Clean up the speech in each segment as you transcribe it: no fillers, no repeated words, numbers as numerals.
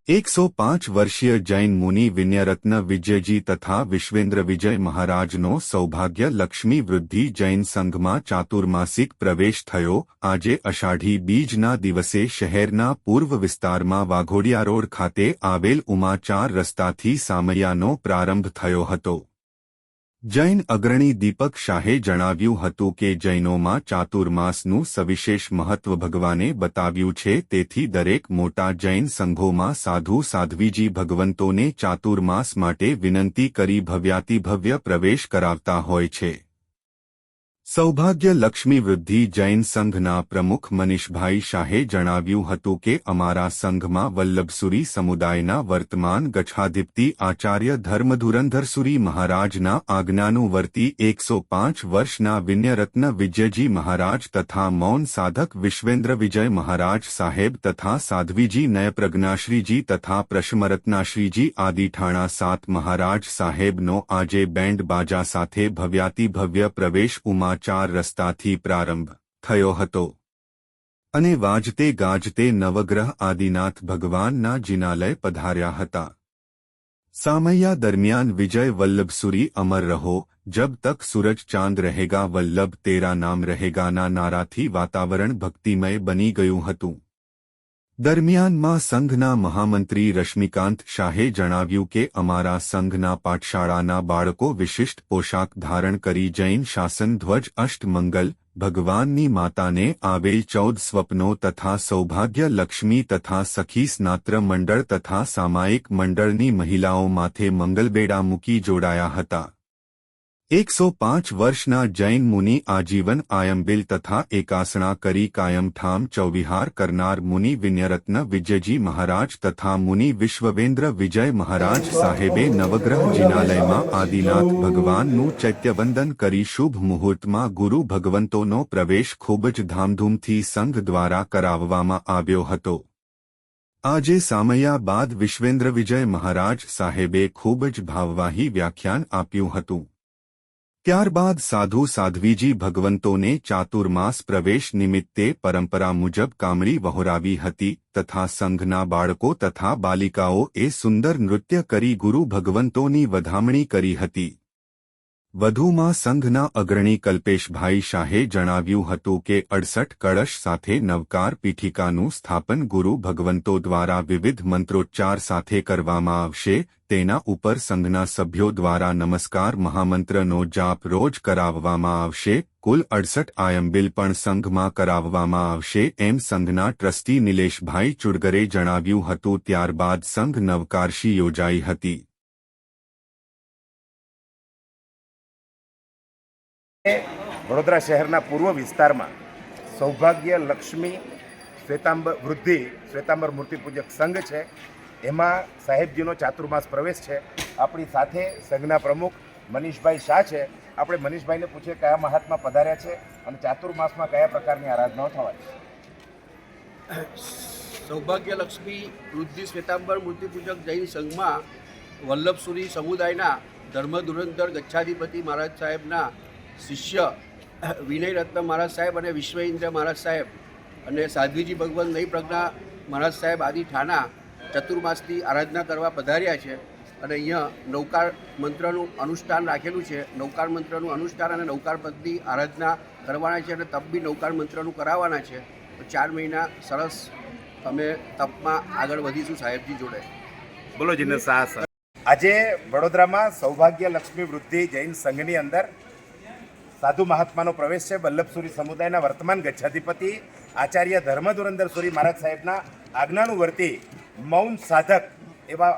105 वर्षीय जैन मुनि विनयरत्न विजयजी तथा विश्वेन्द्र विजय महाराजनो सौभाग्य लक्ष्मी वृद्धि जैन संघમાં ચાતુર્માસિક પ્રવેશ થયો। આજે અષાઢી બીજના દિવસે શહેરના પૂર્વ વિસ્તારમાં વાઘોડિયા રોડ ખાતે આવેલ ઉમાચાર રસ્તાથી સામૈયાનો પ્રારંભ થયો હતો। જૈન અગ્રણી દીપક શાહે જણાવ્યું હતું કે જૈનોમાં ચાતુર્માસનું સવિશેષ મહત્વ ભગવાને બતાવ્યું છે, તેથી દરેક મોટા જૈન સંઘોમાં સાધુ સાધ્વીજી ભગવંતોને ચાતુર્માસ માટે વિનંતી કરી ભવ્યાતિભવ્ય પ્રવેશ કરાવતા હોય છે। સૌભાગ્ય લક્ષ્મી વૃદ્ધિ જૈન સંઘના પ્રમુખ મનીષભાઈ શાહે જણાવ્યું હતું કે અમારા સંઘમાં વલ્લભસુરી સમુદાયના વર્તમાન ગચ્છાધિપતિ આચાર્ય ધર્મધુરંધરસુરી મહારાજના આજ્ઞાનુવર્તી 105 વર્ષના વિનયરત્ન વિજયજી મહારાજ તથા મૌન સાધક વિશ્વેન્દ્ર વિજય મહારાજ સાહેબ તથા સાધ્વીજી નયપ્રજ્ઞાશ્રીજી તથા પ્રશમરત્નાશ્રીજી આદિઠાણા સાત મહારાજ સાહેબનો આજે બેન્ડ બાજા સાથે ભવ્યાતિભવ્ય પ્રવેશ ઉમા ચાર રસ્તાથી પ્રારંભ થયો હતો અને વાજતે ગાજતે નવગ્રહ આદિનાથ ભગવાનના જિનાલય પધાર્યા હતા। સામૈયા દરમિયાન વિજય વલ્લભસુરી અમર રહો, જબ તક સૂરજ ચાંદ રહેગા વલ્લભ તેરા નામ રહેગાના નારાથી વાતાવરણ ભક્તિમય બની ગયું હતું। દરમિયાનમાં સંઘના મહામંત્રી રશ્મિકાંત શાહે જણાવ્યું કે અમારા સંઘના પાઠશાળાના બાળકો વિશિષ્ટ પોશાક ધારણ કરી જૈન શાસન ધ્વજ અષ્ટમંગલ ભગવાનની માતાને આવેલ 14 સ્વપ્નો તથા સૌભાગ્ય લક્ષ્મી તથા સખી સ્નાત્ર મંડળ તથા સામાયિક મંડળની મહિલાઓ માથે મંગલબેડા મૂકી જોડાયા હતા। 105 વર્ષના જૈન મુનિ આજીવન આયંબિલ તથા એકાસણા કરી કાયમઠામ ચૌવિહાર કરનાર મુનિ વિનયરત્ન વિજયજી મહારાજ તથા મુનિ વિશ્વવેન્દ્ર વિજય મહારાજ સાહેબે નવગ્રહ જિનાલયમાં આદિનાથ ભગવાનનું ચૈત્યવંદન કરી શુભ મુહૂર્તમાં ગુરુ ભગવંતોનો પ્રવેશ ખૂબ જ ધામધૂમથી સંઘ દ્વારા કરાવવામાં આવ્યો હતો। આજે સામૈયા બાદ વિશ્વેન્દ્ર વિજય મહારાજ સાહેબે ખૂબ જ ભાવવાહી વ્યાખ્યાન આપ્યું હતું। ત્યારબાદ સાધુ સાધ્વીજી ભગવંતોને ચાતુર્માસ પ્રવેશ નિમિત્તે પરંપરા મુજબ કામળી વહોરાવી હતી તથા સંઘના બાળકો તથા બાલિકાઓએ સુંદર નૃત્ય કરી ગુરુ ભગવંતોની વધામણી કરી હતી। વધુમાં સંઘના અગ્રણી કલ્પેશભાઈ શાહે જણાવ્યું હતું કે 68 કળશ સાથે નવકાર પીઠિકાનું સ્થાપન ગુરુ ભગવંતો દ્વારા વિવિધ મંત્રોચ્ચાર સાથે કરવામાં આવશે। તેના ઉપર સંઘના સભ્યો દ્વારા નમસ્કાર મહામંત્રનો જાપ રોજ કરાવવામાં આવશે। કુલ 68 આયંબિલ પણ સંઘમાં કરાવવામાં આવશે એમ સંઘના ટ્રસ્ટી નિલેશભાઈ ચુડગરે જણાવ્યું હતું। ત્યારબાદ સંઘ નવકારશી યોજાઈ હતી। વડોદરા શહેરના પૂર્વ વિસ્તારમાં સૌભાગ્ય લક્ષ્મી વૃદ્ધિ શ્વેતાંબર મૂર્તિપૂજક સંઘ છે, એમાં સાહેબજીનો ચાતુર્માસ પ્રવેશ છે। આપણી સાથે સંઘના પ્રમુખ મનીષભાઈ શાહ છે। આપણે મનીષભાઈને પૂછીએ કયા મહાત્મા પધાર્યા છે અને ચાતુર્માસમાં કયા પ્રકારની આરાધનાઓ થવાની છે। સૌભાગ્ય લક્ષ્મી વૃદ્ધિ શ્વેતાંબર મૂર્તિપૂજક જૈન સંઘમાં વલ્લભસુરી સમુદાયના ધર્મધુરંધર ગચ્છાધિપતિ મહારાજ સાહેબના શિષ્ય વિનયરત્ન મહારાજ સાહેબ અને વિશ્વેન્દ્ર મહારાજ સાહેબ અને સાધ્વીજી ભગવાન નઈ પ્રજ્ઞા મહારાજ સાહેબ આદિ ઠાણા ચતુર્માસની આરાધના કરવા પધાર્યા છે અને અહીંયા નૌકાર મંત્રનું અનુષ્ઠાન રાખેલું છે। નૌકાર મંત્રનું અનુષ્ઠાન અને નૌકાર પદની આરાધના કરવાના છે અને તપ બી નૌકાર મંત્રનું કરાવવાના છે। તો 4 મહિના સરસ અમે તપમાં આગળ વધીશું સાહેબજી જોડે। બોલો જીને સાહસ। આજે વડોદરામાં સૌભાગ્ય લક્ષ્મી વૃદ્ધિ જૈન સંઘની અંદર સાધુ મહાત્માનો પ્રવેશ છે। વલ્લભસુરી સમુદાયના વર્તમાન ગચ્છાધિપતિ આચાર્ય ધર્મધુરંધર સુરી મહારાજ સાહેબના આજ્ઞાનુવર્તી મૌન સાધક એવા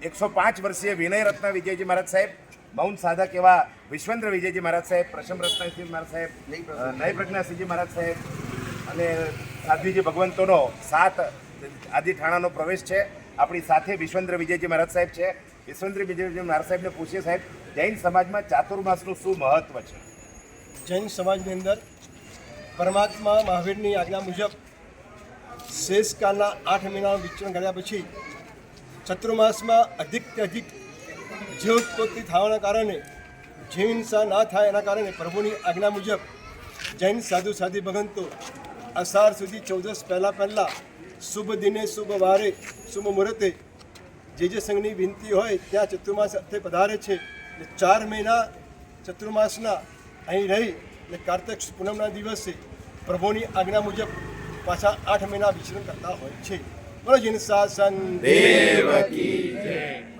105 વર્ષીય વિનયરત્ન વિજયજી મહારાજ સાહેબ, મૌન સાધક એવા વિશ્વેન્દ્ર વિજયજી મહારાજ સાહેબ, પ્રશમરત્નસિંહ મહારાજ સાહેબ, નયપ્રજ્ઞાસિંહજી મહારાજ સાહેબ અને સાધ્વીજી ભગવંતોનો 7 આદિ ઠાણાનો પ્રવેશ છે। આપણી સાથે વિશ્વેન્દ્ર વિજયજી મહારાજ સાહેબ છે। વિશ્વેન્દ્ર વિજયજી મહારાજ સાહેબને પૂછીએ, સાહેબ જૈન સમાજમાં ચાતુર્માસનું શું મહત્વ છે? જૈન સમાજની અંદર પરમાત્મા મહાવીરની આજ્ઞા મુજબ શેષકાળના 8 મહિનાનું વિચરણ કર્યા પછી ચતુર્માસમાં અધિકથી અધિક જીવોત્પત્તિ થવાના કારણે જીવ હિંસા ના થાય એના કારણે પ્રભુની આજ્ઞા મુજબ જૈન સાધુ સાધી ભગવંતો અષાઢ સુધી 14 પહેલાં શુભ દિને શુભ વારે શુભ મુહૂર્તે જે સંઘની વિનંતી હોય ત્યાં ચતુર્માસ અર્થે પધારે છે. 4 મહિના ચતુર્માસના અહીં રહી અને કાર્તિક પૂનમના દિવસે પ્રભુની આજ્ઞા મુજબ પાછા 8 મહિના વિચરણ કરતા હોય છે. બોલો જીન શાસન દેવ કી જય.